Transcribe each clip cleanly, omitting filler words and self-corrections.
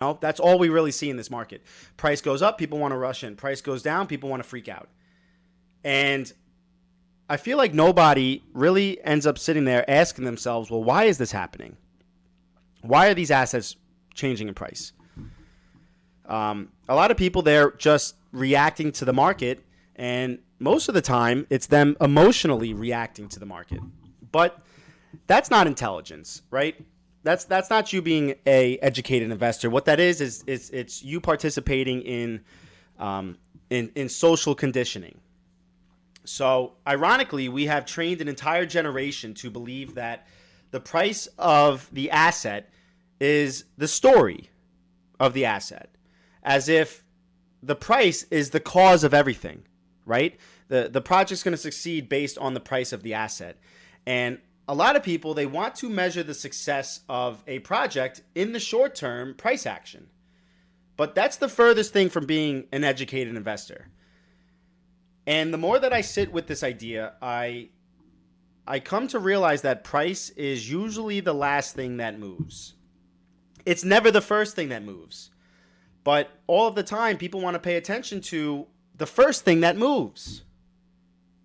No, that's all we really see in this market. Price goes up, people want to rush in. Price goes down, people want to freak out. And I feel like nobody really ends up sitting there asking themselves, well, why is this happening? Why are these assets changing in price? A lot of people, they're just reacting to the market, and most of the time, it's them emotionally reacting to the market. But that's not intelligence, right? That's not you being a educated investor. What that is it's you participating in social conditioning. So, ironically, we have trained an entire generation to believe that the price of the asset is the story of the asset, as if the price is the cause of everything, right? The project's going to succeed based on the price of the asset. And a lot of people, they want to measure the success of a project in the short term price action. But that's the furthest thing from being an educated investor. And the more that I sit with this idea, I come to realize that price is usually the last thing that moves. It's never the first thing that moves. But all of the time, people want to pay attention to the first thing that moves.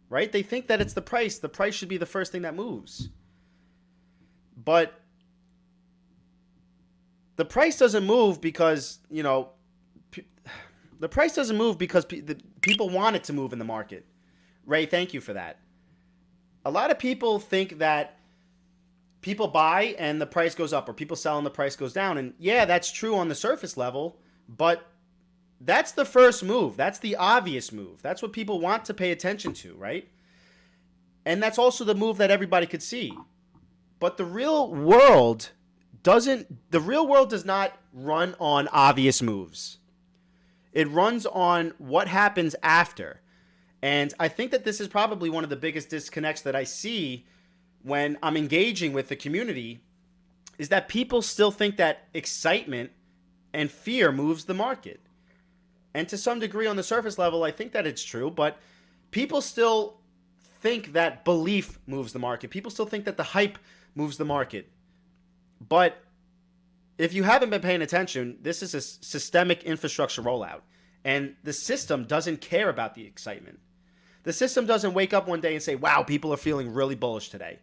Right? They think that it's the price. The price should be the first thing that moves. But the price doesn't move because, the price doesn't move because people want it to move in the market. Ray, thank you for that. A lot of people think that people buy and the price goes up, or people sell and the price goes down. And yeah, that's true on the surface level, but that's the first move. That's the obvious move. That's what people want to pay attention to, right? And that's also the move that everybody could see. But the real world does not run on obvious moves. It runs on what happens after. And I think that this is probably one of the biggest disconnects that I see when I'm engaging with the community, is that people still think that excitement and fear moves the market. And to some degree on the surface level, I think that it's true, but people still think that belief moves the market. People still think that the hype moves the market. But if you haven't been paying attention, this is a systemic infrastructure rollout. And the system doesn't care about the excitement. The system doesn't wake up one day and say, wow, people are feeling really bullish today.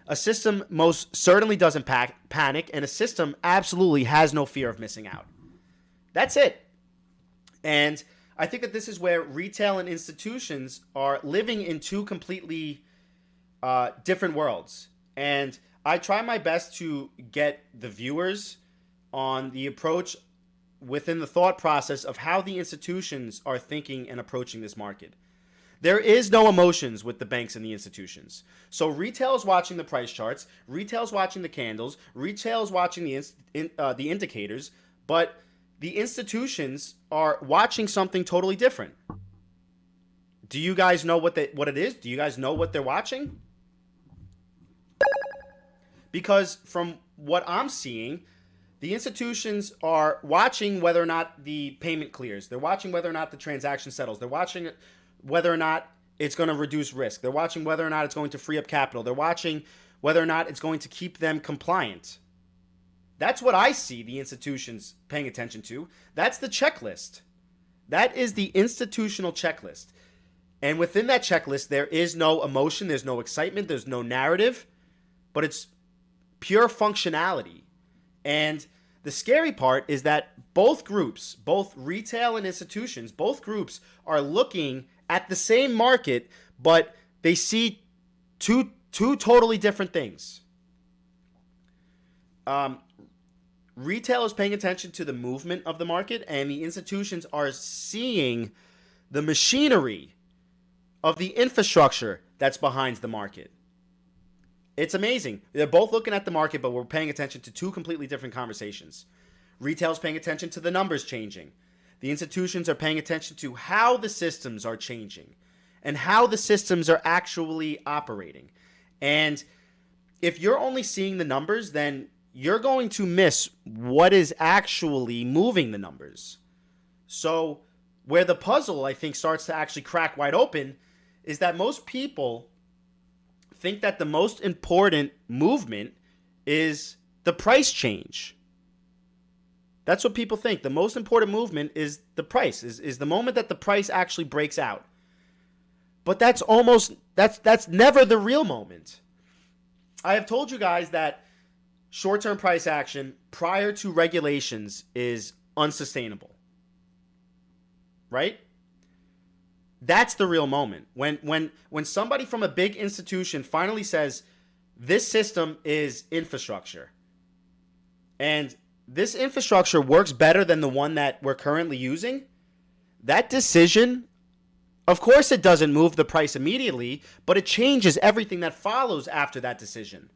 A system most certainly doesn't panic, and a system absolutely has no fear of missing out. That's it. And I think that this is where retail and institutions are living in two completely different worlds. And I try my best to get the viewers on the approach within the thought process of how the institutions are thinking and approaching this market. There is no emotions with the banks and the institutions. So retail is watching the price charts, retail is watching the candles, retail is watching the indicators, but the institutions are watching something totally different. Do you guys know what it is? Do you guys know what they're watching? Because from what I'm seeing, the institutions are watching whether or not the payment clears. They're watching whether or not the transaction settles. They're watching whether or not it's going to reduce risk. They're watching whether or not it's going to free up capital. They're watching whether or not it's going to keep them compliant. That's what I see the institutions paying attention to. That's the checklist. That is the institutional checklist. And within that checklist, there is no emotion, there's no excitement, there's no narrative, but it's pure functionality. And the scary part is that both groups, both retail and institutions, both groups are looking at the same market, but they see two totally different things. Retail is paying attention to the movement of the market, and the institutions are seeing the machinery of the infrastructure that's behind the market. It's amazing. They're both looking at the market, but we're paying attention to two completely different conversations. Retail's paying attention to the numbers changing. The institutions are paying attention to how the systems are changing and how the systems are actually operating. And if you're only seeing the numbers, then you're going to miss what is actually moving the numbers. So where the puzzle, I think, starts to actually crack wide open is that most people think that the most important movement is the price change. That's what people think. The most important movement is the price, is the moment that the price actually breaks out. But that's never the real moment. I have told you guys that short-term price action prior to regulations is unsustainable. Right? That's the real moment. When somebody from a big institution finally says, this system is infrastructure, and this infrastructure works better than the one that we're currently using, that decision, of course it doesn't move the price immediately, but it changes everything that follows after that decision.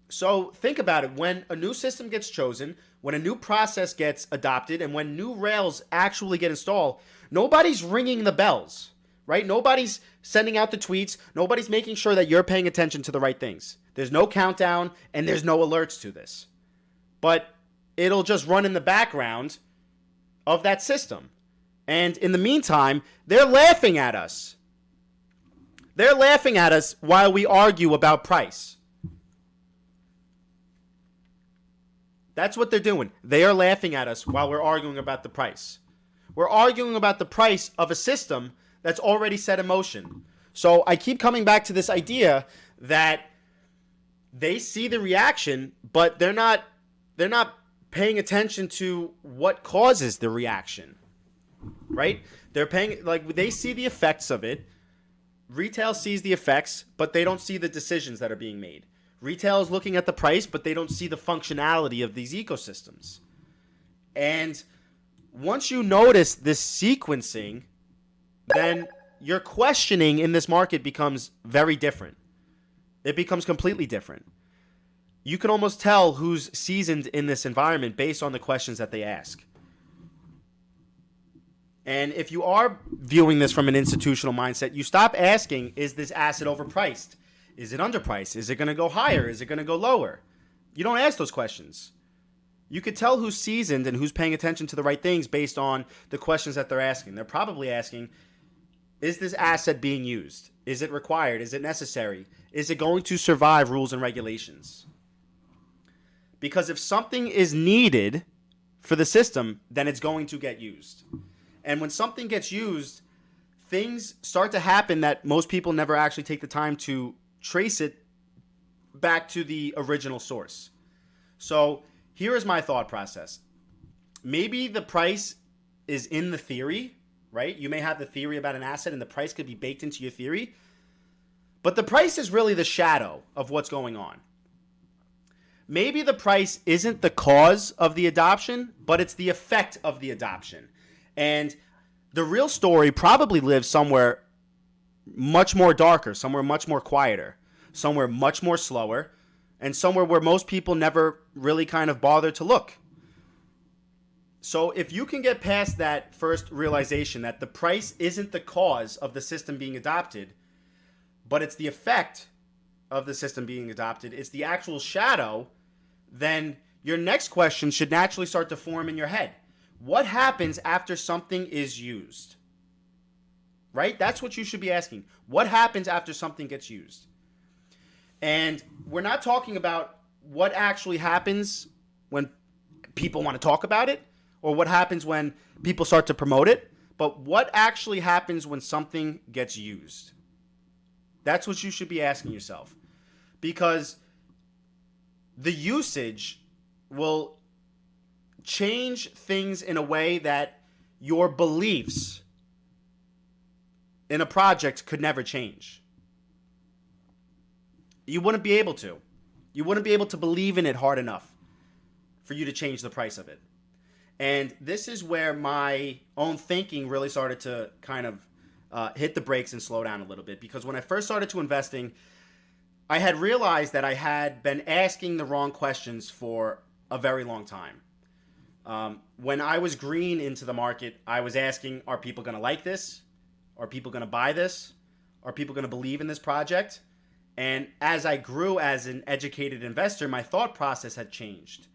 So think about it. When a new system gets chosen, when a new process gets adopted, and when new rails actually get installed, nobody's ringing the bells, right? Nobody's sending out the tweets. Nobody's making sure that you're paying attention to the right things. There's no countdown and there's no alerts to this. But it'll just run in the background of that system. And in the meantime, they're laughing at us. They're laughing at us while we argue about price. That's what they're doing. They are laughing at us while we're arguing about the price. We're arguing about the price of a system that's already set in motion. So I keep coming back to this idea that they see the reaction, but they're not paying attention to what causes the reaction. Right? They see the effects of it. Retail sees the effects, but they don't see the decisions that are being made. Retail is looking at the price, but they don't see the functionality of these ecosystems. And once you notice this sequencing, then your questioning in this market becomes very different. It becomes completely different. You can almost tell who's seasoned in this environment based on the questions that they ask. And if you are viewing this from an institutional mindset, you stop asking, is this asset overpriced? Is it underpriced? Is it going to go higher? Is it going to go lower? You don't ask those questions. You could tell who's seasoned and who's paying attention to the right things based on the questions that they're asking. They're probably asking, is this asset being used? Is it required? Is it necessary? Is it going to survive rules and regulations? Because if something is needed for the system, then it's going to get used. And when something gets used, things start to happen that most people never actually take the time to trace it back to the original source. So here is my thought process. Maybe the price is in the theory, right? You may have the theory about an asset and the price could be baked into your theory. But the price is really the shadow of what's going on. Maybe the price isn't the cause of the adoption, but it's the effect of the adoption. And the real story probably lives somewhere much more darker, somewhere much more quieter, somewhere much more slower, and somewhere where most people never really kind of bother to look. So if you can get past that first realization that the price isn't the cause of the system being adopted, but it's the effect of the system being adopted, it's the actual shadow, then your next question should naturally start to form in your head. What happens after something is used? Right? That's what you should be asking. What happens after something gets used? And we're not talking about what actually happens when people want to talk about it or what happens when people start to promote it, but what actually happens when something gets used. That's what you should be asking yourself. Because the usage will change things in a way that your beliefs in a project could never change. You wouldn't be able to. You wouldn't be able to believe in it hard enough for you to change the price of it. And this is where my own thinking really started to kind of hit the brakes and slow down a little bit. Because when I first started to investing, I had realized that I had been asking the wrong questions for a very long time. When I was green into the market, I was asking, are people going to like this? Are people going to buy this? Are people going to believe in this project? And as I grew as an educated investor, my thought process had changed.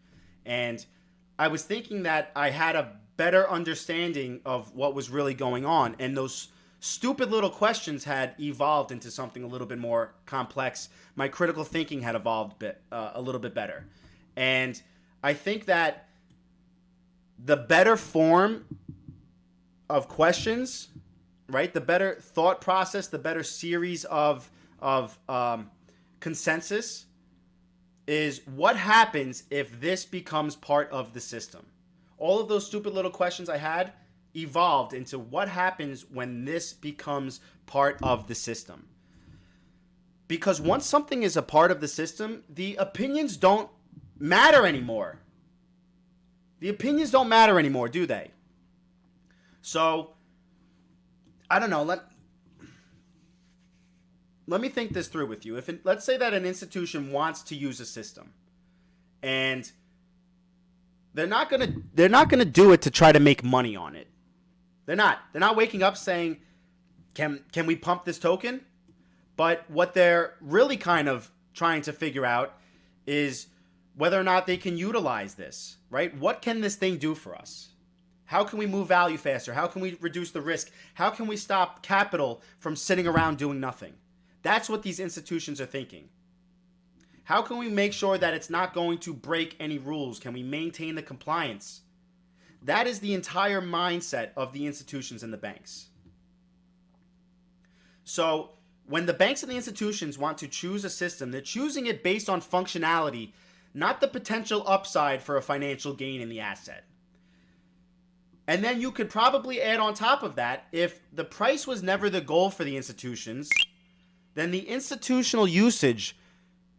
And I was thinking that I had a better understanding of what was really going on. And those stupid little questions had evolved into something a little bit more complex. My critical thinking had evolved a little bit better. And I think that the better form of questions, right? The better thought process, the better series of consensus is what happens if this becomes part of the system. All of those stupid little questions I had evolved into what happens when this becomes part of the system. Because once something is a part of the system, the opinions don't matter anymore. The opinions don't matter anymore, do they? So, I don't know. Let me think this through with you. Let's say that an institution wants to use a system, and they're not gonna do it to try to make money on it. They're not waking up saying, can we pump this token? But what they're really kind of trying to figure out is whether or not they can utilize this, right? What can this thing do for us? How can we move value faster? How can we reduce the risk? How can we stop capital from sitting around doing nothing? That's what these institutions are thinking. How can we make sure that it's not going to break any rules? Can we maintain the compliance? That is the entire mindset of the institutions and the banks. So when the banks and the institutions want to choose a system, they're choosing it based on functionality, not the potential upside for a financial gain in the asset. And then you could probably add on top of that, if the price was never the goal for the institutions, then the institutional usage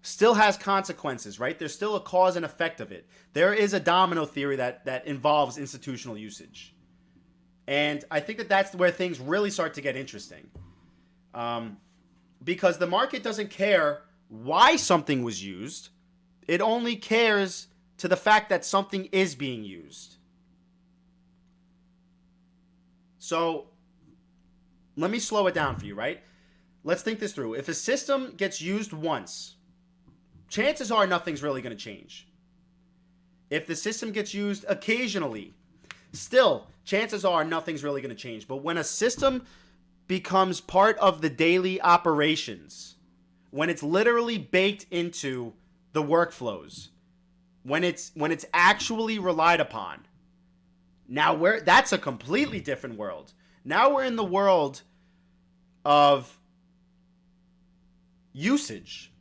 still has consequences, right? There's still a cause and effect of it. There is a domino theory that involves institutional usage. And I think that's where things really start to get interesting. Because the market doesn't care why something was used. It only cares to the fact that something is being used. So let me slow it down for you, right? Let's think this through. If a system gets used once, chances are nothing's really going to change. If the system gets used occasionally, still, chances are nothing's really going to change. But when a system becomes part of the daily operations, when it's literally baked into the workflows, when it's actually relied upon, now that's a completely different world. Now we're in the world of usage.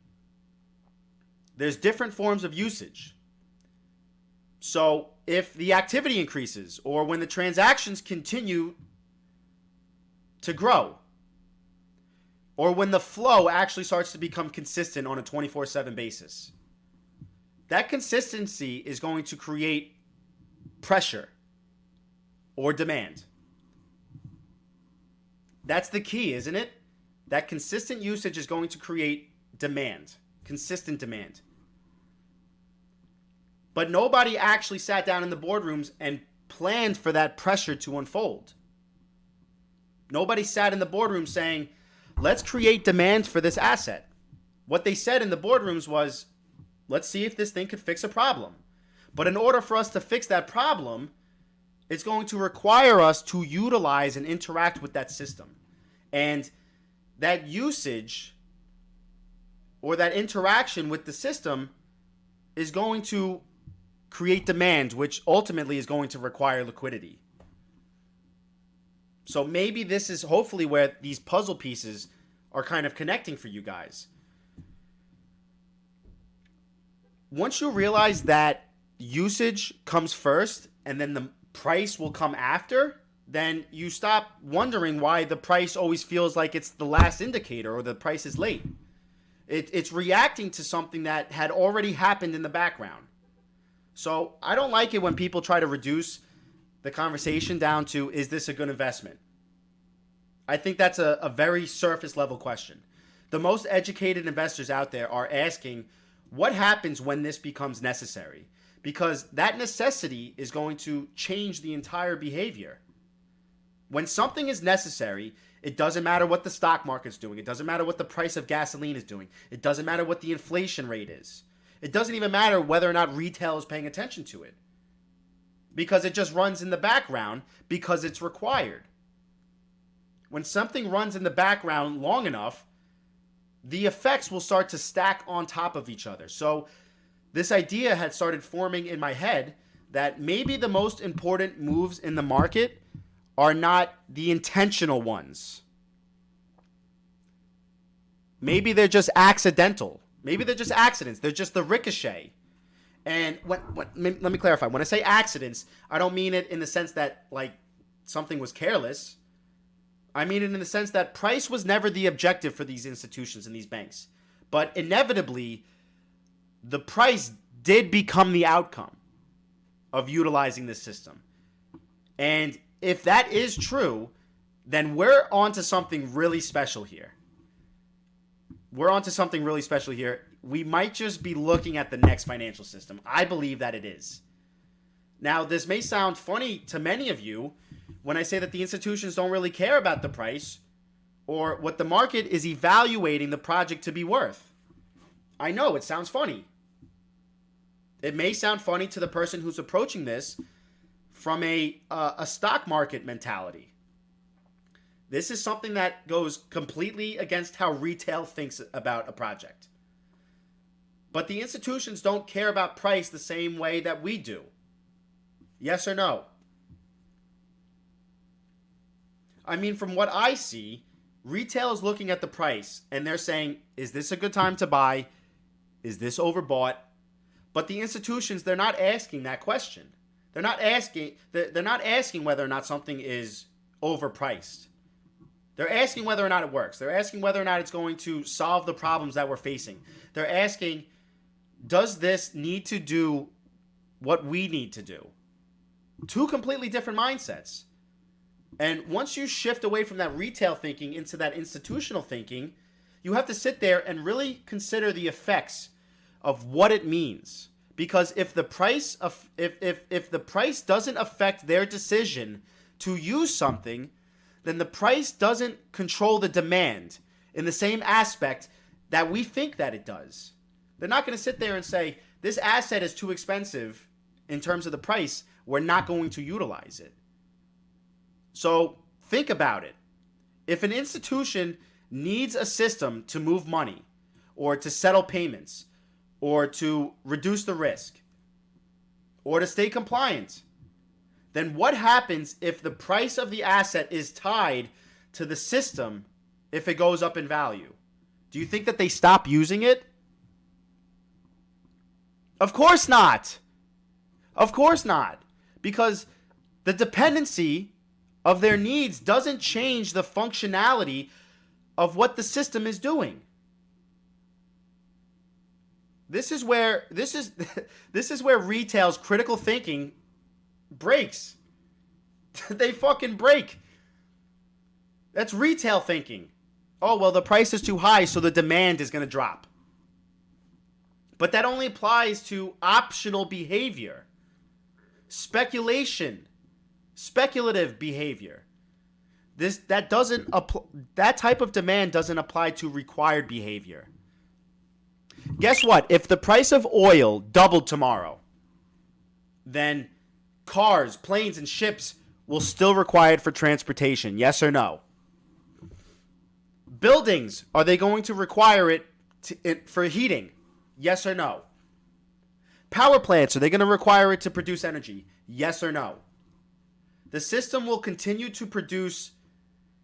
There's different forms of usage. So if the activity increases, or when the transactions continue to grow, or when the flow actually starts to become consistent on a 24/7 basis, that consistency is going to create pressure or demand. That's the key, isn't it? That consistent usage is going to create demand, consistent demand. But nobody actually sat down in the boardrooms and planned for that pressure to unfold. Nobody sat in the boardroom saying, let's create demand for this asset. What they said in the boardrooms was, let's see if this thing could fix a problem. But in order for us to fix that problem, it's going to require us to utilize and interact with that system. And that usage or that interaction with the system is going to create demand, which ultimately is going to require liquidity. So maybe this is hopefully where these puzzle pieces are kind of connecting for you guys. Once you realize that usage comes first and then the price will come after, then you stop wondering why the price always feels like it's the last indicator or the price is late. It's reacting to something that had already happened in the background. So I don't like it when people try to reduce the conversation down to, is this a good investment? I think that's a very surface level question. The most educated investors out there are asking, what happens when this becomes necessary? Because that necessity is going to change the entire behavior. When something is necessary, it doesn't matter what the stock market's doing. It doesn't matter what the price of gasoline is doing. It doesn't matter what the inflation rate is. It doesn't even matter whether or not retail is paying attention to it. Because it just runs in the background because it's required. When something runs in the background long enough, the effects will start to stack on top of each other. So this idea had started forming in my head that maybe the most important moves in the market are not the intentional ones. Maybe they're just accidental. Maybe they're just accidents. They're just the ricochet. And let me clarify. When I say accidents, I don't mean it in the sense that like something was careless. I mean it in the sense that price was never the objective for these institutions and these banks. But inevitably, the price did become the outcome of utilizing this system. And if that is true, then we're onto something really special here. We might just be looking at the next financial system. I believe that it is. Now, this may sound funny to many of you when I say that the institutions don't really care about the price or what the market is evaluating the project to be worth. I know it sounds funny. It may sound funny to the person who's approaching this from a stock market mentality. This is something that goes completely against how retail thinks about a project. But the institutions don't care about price the same way that we do. Yes or no? I mean, from what I see, retail is looking at the price and they're saying, is this a good time to buy? Is this overbought? But the institutions, they're not asking that question. They're not asking whether or not something is overpriced. They're asking whether or not it works. They're asking whether or not it's going to solve the problems that we're facing. They're asking, does this need to do what we need to do? Two completely different mindsets. And once you shift away from that retail thinking into that institutional thinking, you have to sit there and really consider the effects of what it means. Because if the price doesn't affect their decision to use something, then the price doesn't control the demand in the same aspect that we think that it does. They're not going to sit there and say, this asset is too expensive in terms of the price, we're not going to utilize it. So think about it. If an institution needs a system to move money or to settle payments or to reduce the risk or to stay compliant, then what happens if the price of the asset is tied to the system if it goes up in value? Do you think that they stop using it? Of course not. Of course not. Because the dependency of their needs doesn't change the functionality of what the system is doing. This is where retail's critical thinking breaks. They fucking break. That's retail thinking. Oh, well, the price is too high, so the demand is going to drop. But that only applies to optional behavior. Speculation. Speculative behavior. That type of demand doesn't apply to required behavior. Guess what? If the price of oil doubled tomorrow, then cars, planes, and ships will still required for transportation. Yes or no? Buildings, are they going to require it for heating? Yes or no? Power plants, are they going to require it to produce energy? Yes or no? The system will continue to produce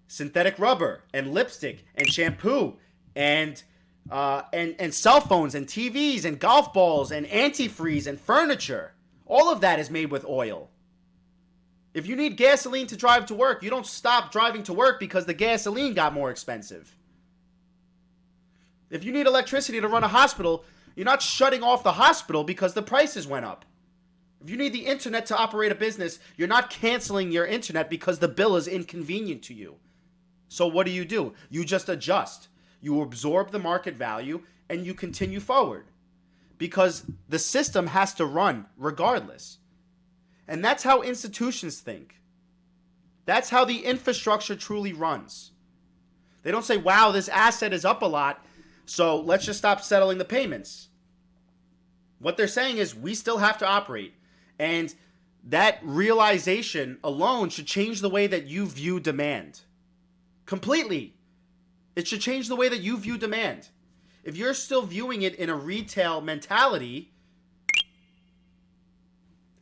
synthetic rubber and lipstick and shampoo and cell phones and TVs and golf balls and antifreeze and furniture. All of that is made with oil. If you need gasoline to drive to work, you don't stop driving to work because the gasoline got more expensive. If you need electricity to run a hospital, you're not shutting off the hospital because the prices went up. If you need the internet to operate a business, you're not canceling your internet because the bill is inconvenient to you. So what do? You just adjust. You absorb the market value and you continue forward. Because the system has to run regardless. And that's how institutions think. That's how the infrastructure truly runs. They don't say, wow, this asset is up a lot, so let's just stop settling the payments. What they're saying is we still have to operate. And that realization alone should change the way that you view demand. Completely. It should change the way that you view demand. If you're still viewing it in a retail mentality,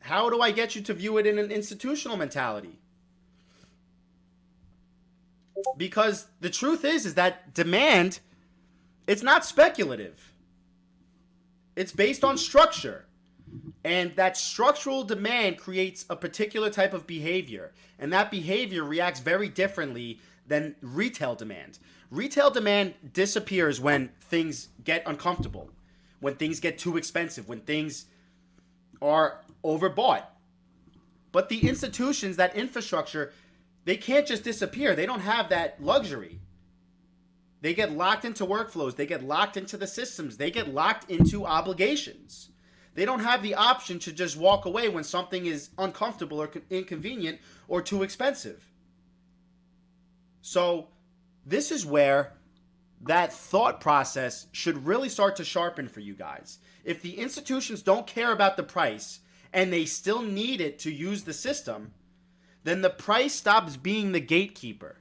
how do I get you to view it in an institutional mentality? Because the truth is that demand, it's not speculative. It's based on structure. And that structural demand creates a particular type of behavior. And that behavior reacts very differently than retail demand. Retail demand disappears when things get uncomfortable, when things get too expensive, when things are overbought. But the institutions, that infrastructure, they can't just disappear. They don't have that luxury. They get locked into workflows. They get locked into the systems. They get locked into obligations. They don't have the option to just walk away when something is uncomfortable or inconvenient or too expensive. So this is where that thought process should really start to sharpen for you guys. If the institutions don't care about the price and they still need it to use the system, then the price stops being the gatekeeper.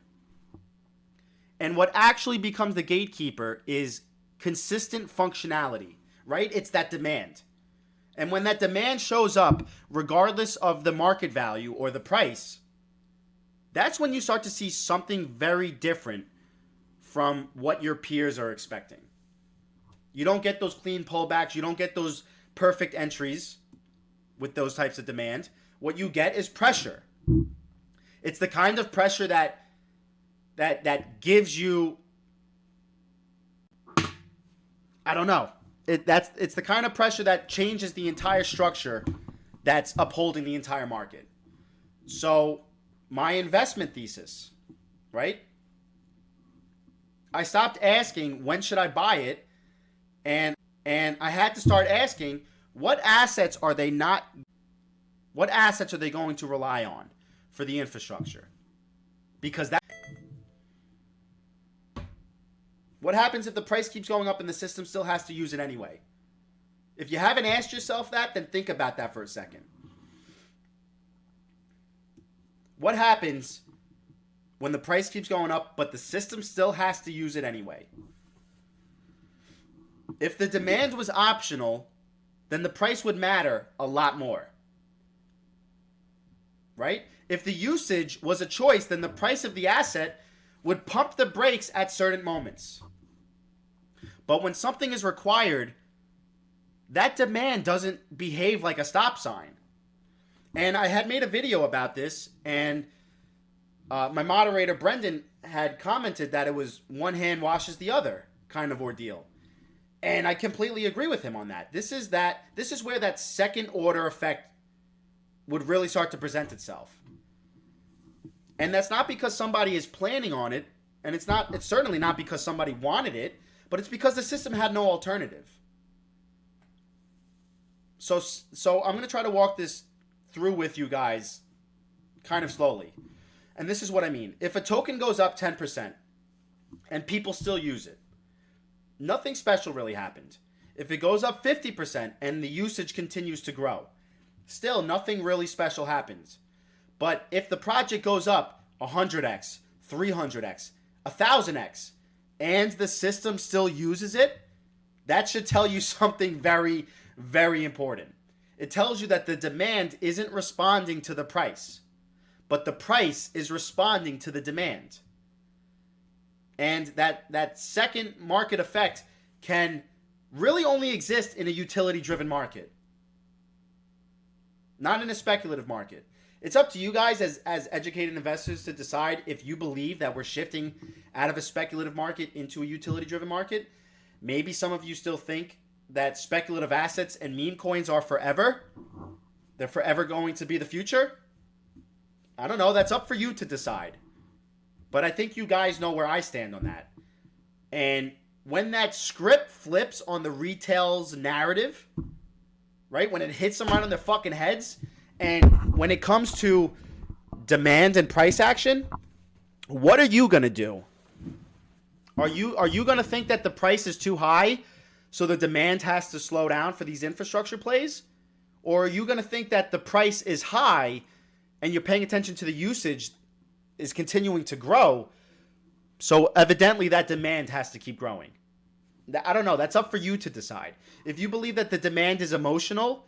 And what actually becomes the gatekeeper is consistent functionality, right? It's that demand. And when that demand shows up, regardless of the market value or the price, that's when you start to see something very different from what your peers are expecting. You don't get those clean pullbacks. You don't get those perfect entries with those types of demand. What you get is pressure. It's the kind of pressure that gives you, I don't know. It's the kind of pressure that changes the entire structure that's upholding the entire market. So my investment thesis, right? I stopped asking when should I buy it, and I had to start asking what assets are they going to rely on for the infrastructure? Because what happens if the price keeps going up and the system still has to use it anyway? If you haven't asked yourself that, then think about that for a second. What happens when the price keeps going up, but the system still has to use it anyway? If the demand was optional, then the price would matter a lot more. Right? If the usage was a choice, then the price of the asset would pump the brakes at certain moments. But when something is required, that demand doesn't behave like a stop sign. And I had made a video about this, and my moderator, Brendan, had commented that it was one hand washes the other kind of ordeal. And I completely agree with him on that. This is where that second order effect would really start to present itself. And that's not because somebody is planning on it, and it's certainly not because somebody wanted it, but it's because the system had no alternative. So I'm going to try to walk this through with you guys kind of slowly. And this is what I mean. If a token goes up 10% and people still use it, nothing special really happened. If it goes up 50% and the usage continues to grow, still nothing really special happens. But if the project goes up 100x, 300x, 1000x, and the system still uses it, that should tell you something very, very important. It tells you that the demand isn't responding to the price, but the price is responding to the demand. And that second market effect can really only exist in a utility-driven market, not in a speculative market. It's up to you guys as educated investors to decide if you believe that we're shifting out of a speculative market into a utility-driven market. Maybe some of you still think that speculative assets and meme coins are forever. They're forever going to be the future. I don't know. That's up for you to decide. But I think you guys know where I stand on that. And when that script flips on the retail's narrative, right? When it hits them right on their fucking heads, and when it comes to demand and price action, what are you going to do? Are you going to think that the price is too high, so the demand has to slow down for these infrastructure plays? Or are you going to think that the price is high and you're paying attention to the usage is continuing to grow, so evidently that demand has to keep growing? I don't know. That's up for you to decide. If you believe that the demand is emotional,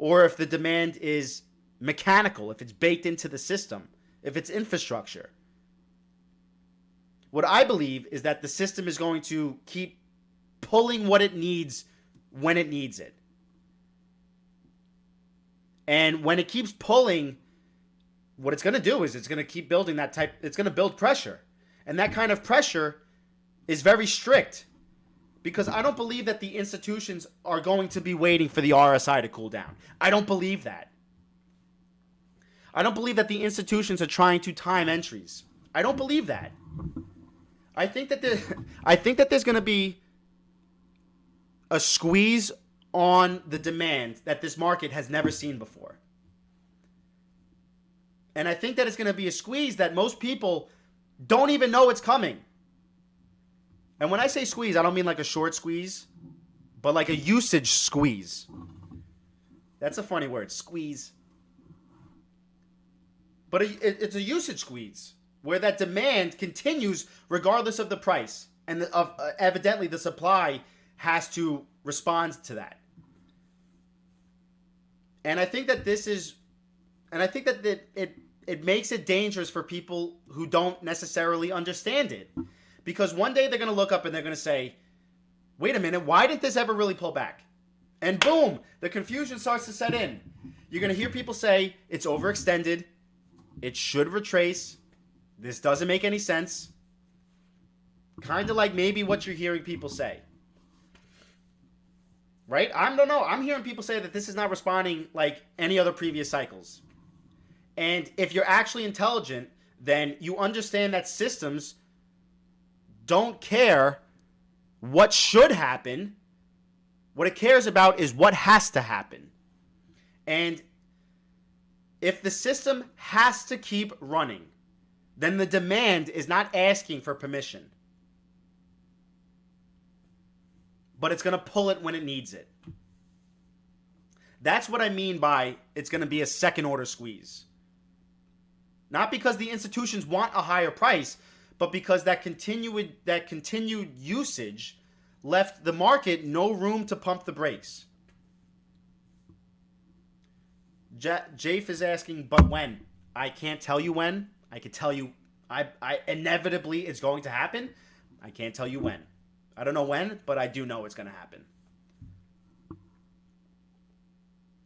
or if the demand is mechanical, if it's baked into the system, if it's infrastructure. What I believe is that the system is going to keep pulling what it needs when it needs it. And when it keeps pulling, what it's going to do is it's going to keep building that type, it's going to build pressure. And that kind of pressure is very strict, because I don't believe that the institutions are going to be waiting for the RSI to cool down. I don't believe that. I don't believe that the institutions are trying to time entries. I don't believe that. I think that there's going to be a squeeze on the demand that this market has never seen before. And I think that it's going to be a squeeze that most people don't even know it's coming. And when I say squeeze, I don't mean like a short squeeze, but like a usage squeeze. That's a funny word, squeeze. But it's a usage squeeze where that demand continues regardless of the price. And evidently the supply has to respond to that. And I think that it makes it dangerous for people who don't necessarily understand it. Because one day they're going to look up and they're going to say, wait a minute, why didn't this ever really pull back? And boom, the confusion starts to set in. You're going to hear people say, it's overextended, it should retrace, this doesn't make any sense. Kind of like maybe what you're hearing people say. Right? I don't know. I'm hearing people say that this is not responding like any other previous cycles. And if you're actually intelligent, then you understand that systems don't care what should happen. What it cares about is what has to happen. And if the system has to keep running, then the demand is not asking for permission. But it's going to pull it when it needs it. That's what I mean by it's going to be a second order squeeze. Not because the institutions want a higher price, but because that continued usage left the market no room to pump the brakes. Jafe is asking, but when? I can't tell you when. I can tell you, I inevitably it's going to happen. I can't tell you when. I don't know when, but I do know it's going to happen.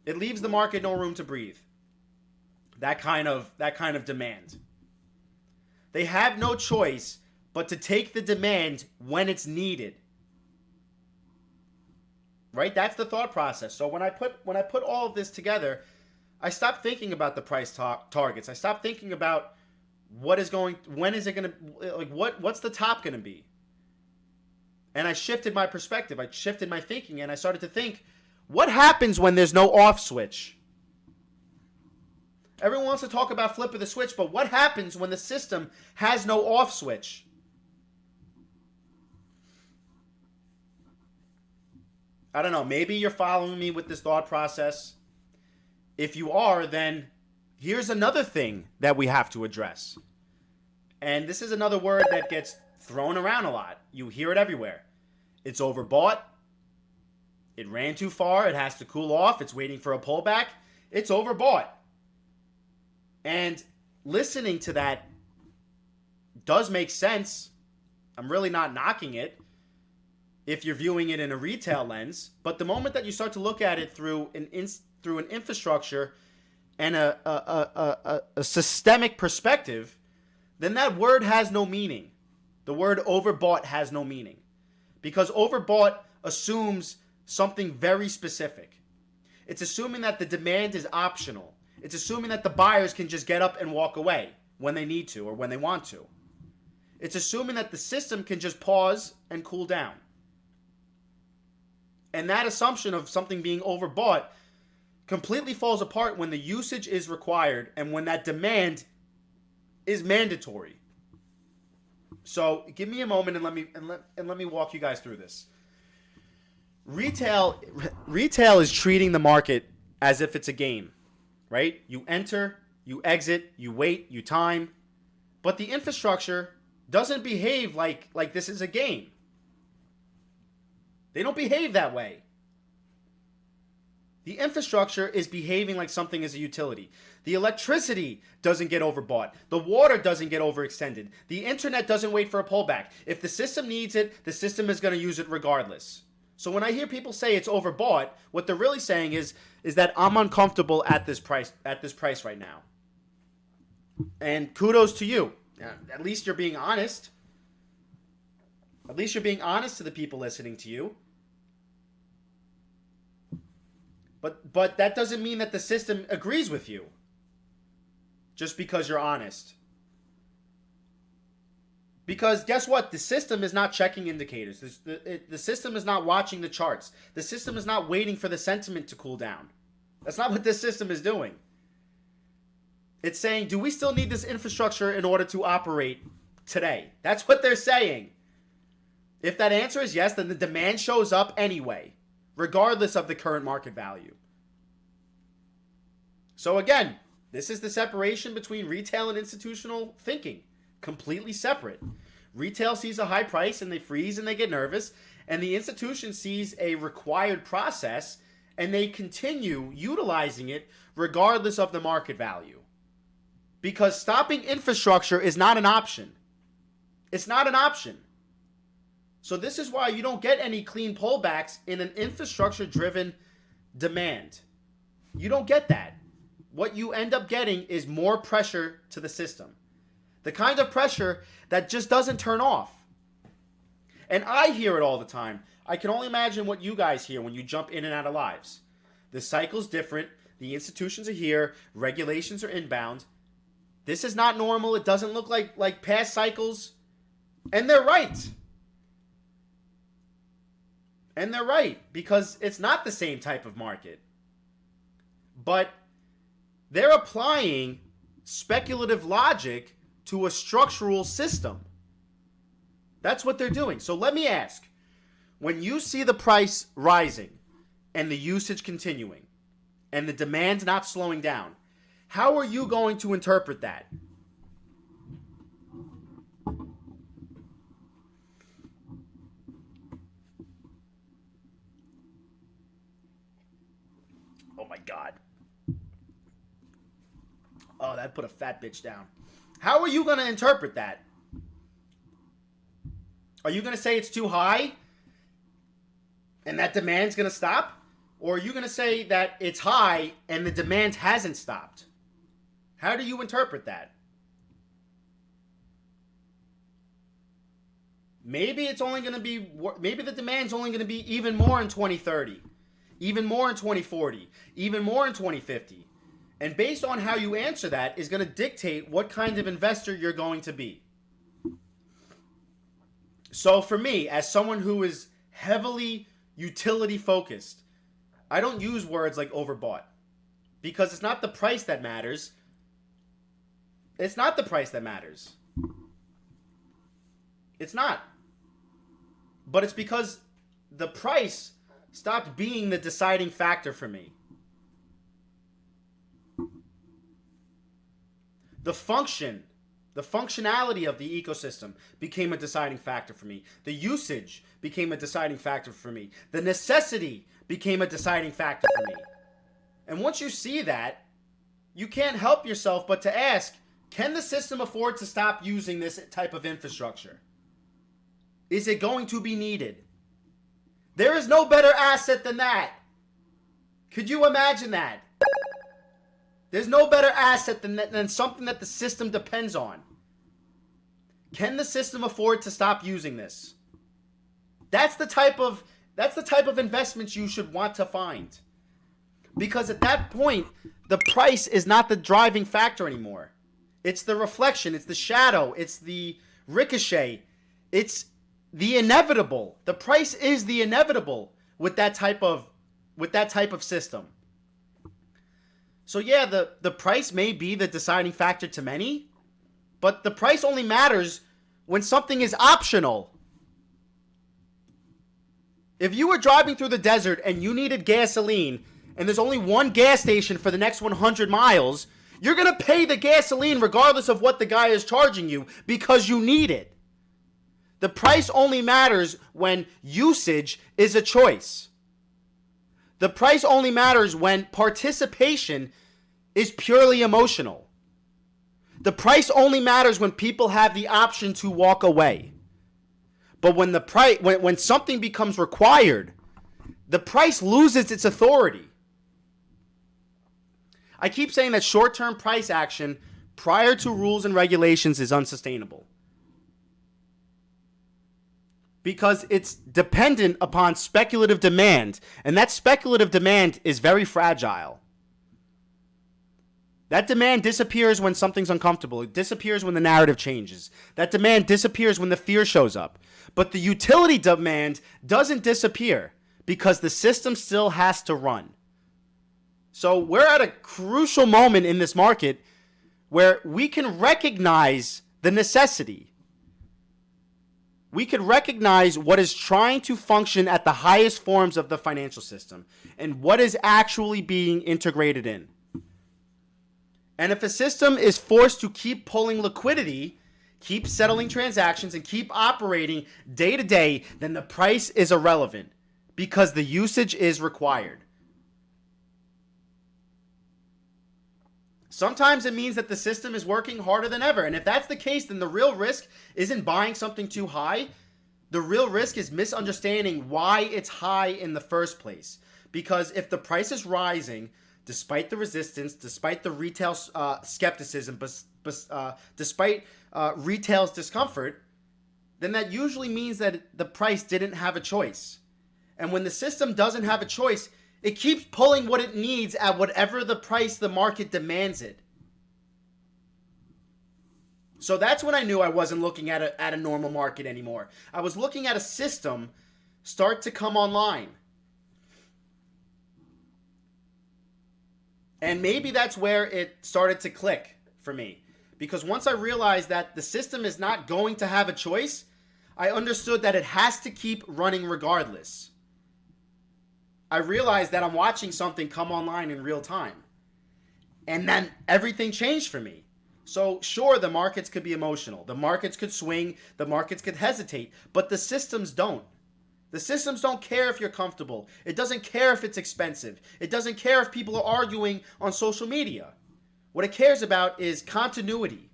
It leaves the market no room to breathe. That kind of demand. They have no choice but to take the demand when it's needed. Right? That's the thought process. So when I put all of this together, I stopped thinking about the price targets. I stopped thinking about when is it going to, like what's the top going to be? And I shifted my perspective. I shifted my thinking, and I started to think, what happens when there's no off switch? Everyone wants to talk about flip of the switch, but what happens when the system has no off switch? I don't know. Maybe you're following me with this thought process. If you are, then here's another thing that we have to address. And this is another word that gets thrown around a lot. You hear it everywhere. It's overbought. It ran too far. It has to cool off. It's waiting for a pullback. It's overbought. And listening to that does make sense. I'm really not knocking it if you're viewing it in a retail lens. But the moment that you start to look at it through an infrastructure and a systemic perspective, then that word has no meaning. The word overbought has no meaning. Because overbought assumes something very specific. It's assuming that the demand is optional. It's assuming that the buyers can just get up and walk away when they need to or when they want to. It's assuming that the system can just pause and cool down. And that assumption of something being overbought completely falls apart when the usage is required and when that demand is mandatory. So give me a moment and let me walk you guys through this. Retail is treating the market as if it's a game, right? You enter, you exit, you wait, you time. But the infrastructure doesn't behave like this is a game. They don't behave that way. The infrastructure is behaving like something is a utility. The electricity doesn't get overbought. The water doesn't get overextended. The internet doesn't wait for a pullback. If the system needs it, the system is going to use it regardless. So when I hear people say it's overbought, what they're really saying is that I'm uncomfortable at this price right now. And kudos to you. At least you're being honest. At least you're being honest to the people listening to you. But that doesn't mean that the system agrees with you. Just because you're honest. Because guess what? The system is not checking indicators. The system is not watching the charts. The system is not waiting for the sentiment to cool down. That's not what this system is doing. It's saying, do we still need this infrastructure in order to operate today? That's what they're saying. If that answer is yes, then the demand shows up anyway, regardless of the current market value. So again, this is the separation between retail and institutional thinking. Completely separate. Retail sees a high price and they freeze and they get nervous, and the institution sees a required process and they continue utilizing it regardless of the market value. Because stopping infrastructure is not an option. It's not an option. So this is why you don't get any clean pullbacks in an infrastructure-driven demand. You don't get that. What you end up getting is more pressure to the system. The kind of pressure that just doesn't turn off. And I hear it all the time. I can only imagine what you guys hear when you jump in and out of lives. The cycle's different. The institutions are here. Regulations are inbound. This is not normal. It doesn't look like past cycles. And they're right. And they're right, because it's not the same type of market. But they're applying speculative logic to a structural system. That's what they're doing. So let me ask, when you see the price rising and the usage continuing and the demand not slowing down, how are you going to interpret that? Oh my God. Oh, that put a fat bitch down. How are you going to interpret that? Are you going to say it's too high and that demand's going to stop? Or are you going to say that it's high and the demand hasn't stopped? How do you interpret that? Maybe it's only going to be, maybe the demand's only going to be even more in 2030, even more in 2040, even more in 2050. And based on how you answer that is going to dictate what kind of investor you're going to be. So for me, as someone who is heavily utility focused, I don't use words like overbought, because it's not the price that matters. It's not the price that matters. It's not. But it's because the price stopped being the deciding factor for me. The functionality of the ecosystem became a deciding factor for me. The usage became a deciding factor for me. The necessity became a deciding factor for me. And once you see that, you can't help yourself but to ask, can the system afford to stop using this type of infrastructure? Is it going to be needed? There is no better asset than that. Could you imagine that? There's no better asset than something that the system depends on. Can the system afford to stop using this? That's the type of investments you should want to find. Because at that point, the price is not the driving factor anymore. It's the reflection, it's the shadow, it's the ricochet, it's the inevitable. The price is the inevitable with that type of system. So yeah, the price may be the deciding factor to many, but the price only matters when something is optional. If you were driving through the desert and you needed gasoline, and there's only one gas station for the next 100 miles, you're going to pay the gasoline regardless of what the guy is charging you because you need it. The price only matters when usage is a choice. The price only matters when participation is purely emotional. The price only matters when people have the option to walk away. But when when something becomes required, the price loses its authority. I keep saying that short-term price action prior to rules and regulations is unsustainable, because it's dependent upon speculative demand, and that speculative demand is very fragile. That demand disappears when something's uncomfortable. It disappears when the narrative changes. That demand disappears when the fear shows up. But the utility demand doesn't disappear because the system still has to run. So we're at a crucial moment in this market where we can recognize the necessity. We can recognize what is trying to function at the highest forms of the financial system and what is actually being integrated in. And if a system is forced to keep pulling liquidity, keep settling transactions, and keep operating day to day, then the price is irrelevant because the usage is required. Sometimes it means that the system is working harder than ever. And if that's the case, then the real risk isn't buying something too high. The real risk is misunderstanding why it's high in the first place. Because if the price is rising, despite the resistance, despite the retail skepticism, despite retail's discomfort, then that usually means that the price didn't have a choice. And when the system doesn't have a choice, it keeps pulling what it needs at whatever the price the market demands it. So that's when I knew I wasn't looking at a normal market anymore. I was looking at a system start to come online. And maybe that's where it started to click for me. Because once I realized that the system is not going to have a choice, I understood that it has to keep running regardless. I realized that I'm watching something come online in real time. And then everything changed for me. So sure, the markets could be emotional. The markets could swing. The markets could hesitate. But the systems don't. The systems don't care if you're comfortable. It doesn't care if it's expensive. It doesn't care if people are arguing on social media. What it cares about is continuity.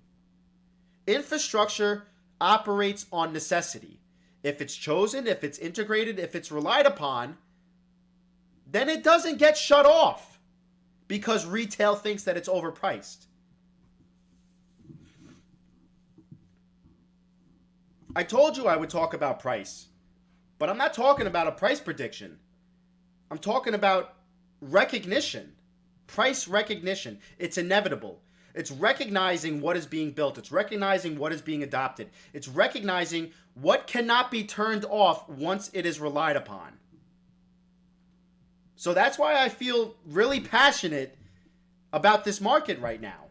Infrastructure operates on necessity. If it's chosen, if it's integrated, if it's relied upon, then it doesn't get shut off because retail thinks that it's overpriced. I told you I would talk about price, but I'm not talking about a price prediction. I'm talking about recognition, price recognition. It's inevitable. It's recognizing what is being built. It's recognizing what is being adopted. It's recognizing what cannot be turned off once it is relied upon. So that's why I feel really passionate about this market right now.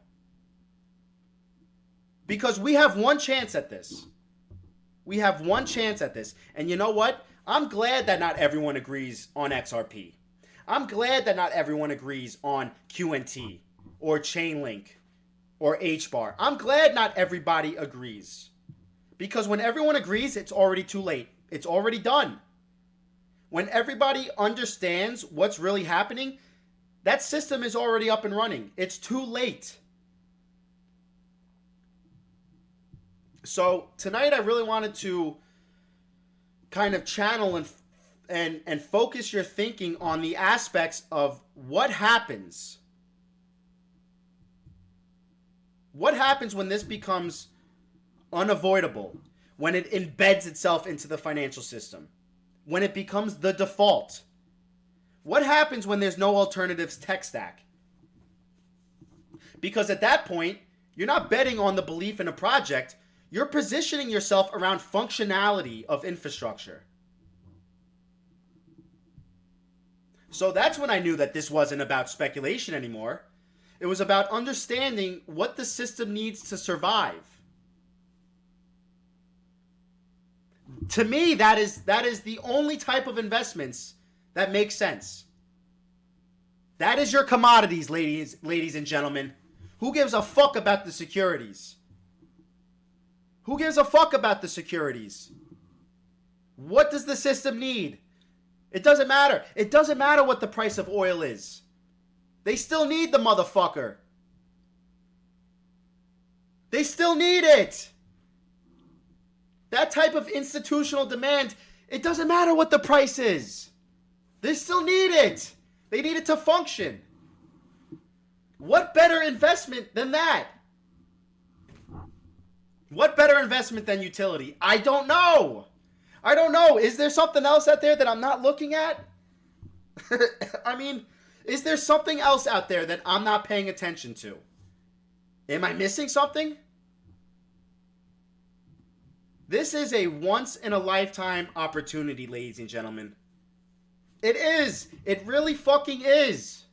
Because we have one chance at this. We have one chance at this. And you know what? I'm glad that not everyone agrees on XRP. I'm glad that not everyone agrees on QNT or Chainlink or HBAR. I'm glad not everybody agrees. Because when everyone agrees, it's already too late. It's already done. When everybody understands what's really happening, that system is already up and running. It's too late. So tonight I really wanted to kind of channel and focus your thinking on the aspects of what happens. What happens when this becomes unavoidable, when it embeds itself into the financial system, when it becomes the default? What happens when there's no alternatives tech stack? Because at that point, you're not betting on the belief in a project. You're positioning yourself around functionality of infrastructure. So that's when I knew that this wasn't about speculation anymore. It was about understanding what the system needs to survive. To me, that is the only type of investments that make sense. That is your commodities, ladies and gentlemen. Who gives a fuck about the securities? Who gives a fuck about the securities? What does the system need? It doesn't matter. It doesn't matter what the price of oil is. They still need the motherfucker. They still need it. That type of institutional demand, it doesn't matter what the price is. They still need it. They need it to function. What better investment than that? What better investment than utility? I don't know. I don't know. Is there something else out there that I'm not looking at? I mean, is there something else out there that I'm not paying attention to? Am I missing something? This is a once-in-a-lifetime opportunity, ladies and gentlemen. It is. It really fucking is.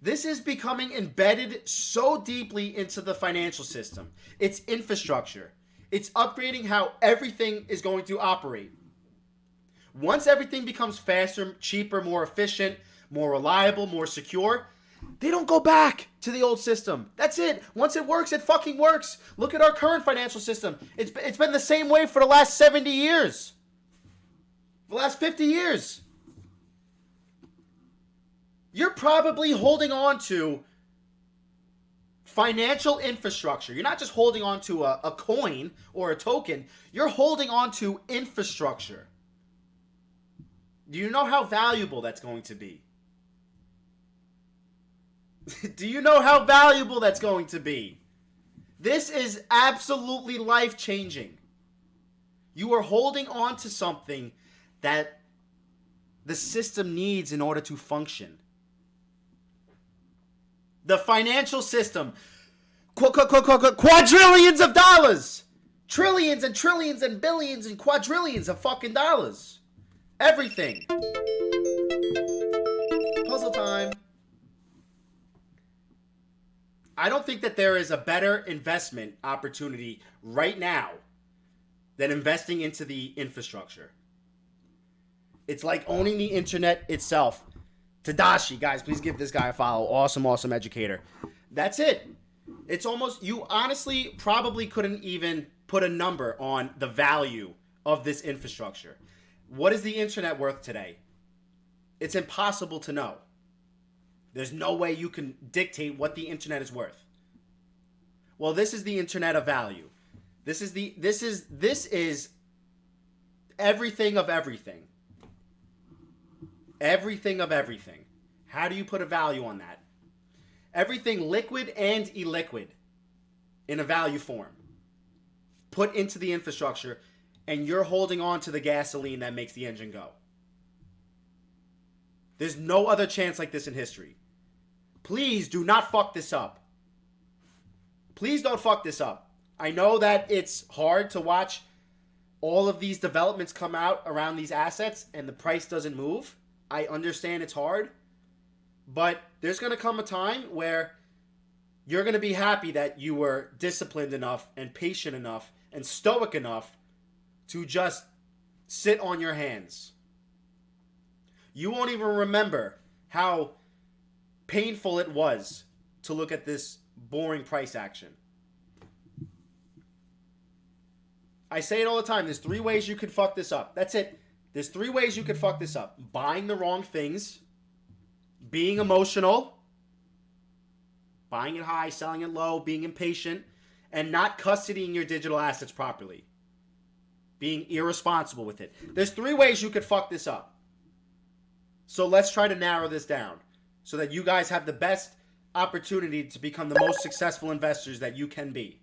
This is becoming embedded so deeply into the financial system. It's infrastructure. It's upgrading how everything is going to operate. Once everything becomes faster, cheaper, more efficient, more reliable, more secure, they don't go back to the old system. That's it. Once it works, it fucking works. Look at our current financial system. It's been the same way for the last 70 years. For the last 50 years. You're probably holding on to financial infrastructure. You're not just holding on to a coin or a token. You're holding on to infrastructure. Do you know how valuable that's going to be? Do you know how valuable that's going to be? This is absolutely life-changing. You are holding on to something that the system needs in order to function. The financial system. Quadrillions of dollars. Trillions and trillions and billions and quadrillions of fucking dollars. Everything. Puzzle time. I don't think that there is a better investment opportunity right now than investing into the infrastructure. It's like owning the internet itself. Tadashi, guys, please give this guy a follow. Awesome educator. That's it. It's almost, you honestly probably couldn't even put a number on the value of this infrastructure. What is the internet worth today? It's impossible to know. There's no way you can dictate what the internet is worth. Well, this is the internet of value. This is everything of everything. Everything of everything. How do you put a value on that? Everything liquid and illiquid in a value form. Put into the infrastructure, and you're holding on to the gasoline that makes the engine go. There's no other chance like this in history. Please do not fuck this up. Please don't fuck this up. I know that it's hard to watch all of these developments come out around these assets and the price doesn't move. I understand it's hard. But there's going to come a time where you're going to be happy that you were disciplined enough and patient enough and stoic enough to just sit on your hands. You won't even remember how painful it was to look at this boring price action. I say it all the time. There's 3 ways you could fuck this up. That's it. There's 3 ways you could fuck this up. Buying the wrong things. Being emotional. Buying it high, selling it low, being impatient. And not custodying your digital assets properly. Being irresponsible with it. There's 3 ways you could fuck this up. So let's try to narrow this down so that you guys have the best opportunity to become the most successful investors that you can be.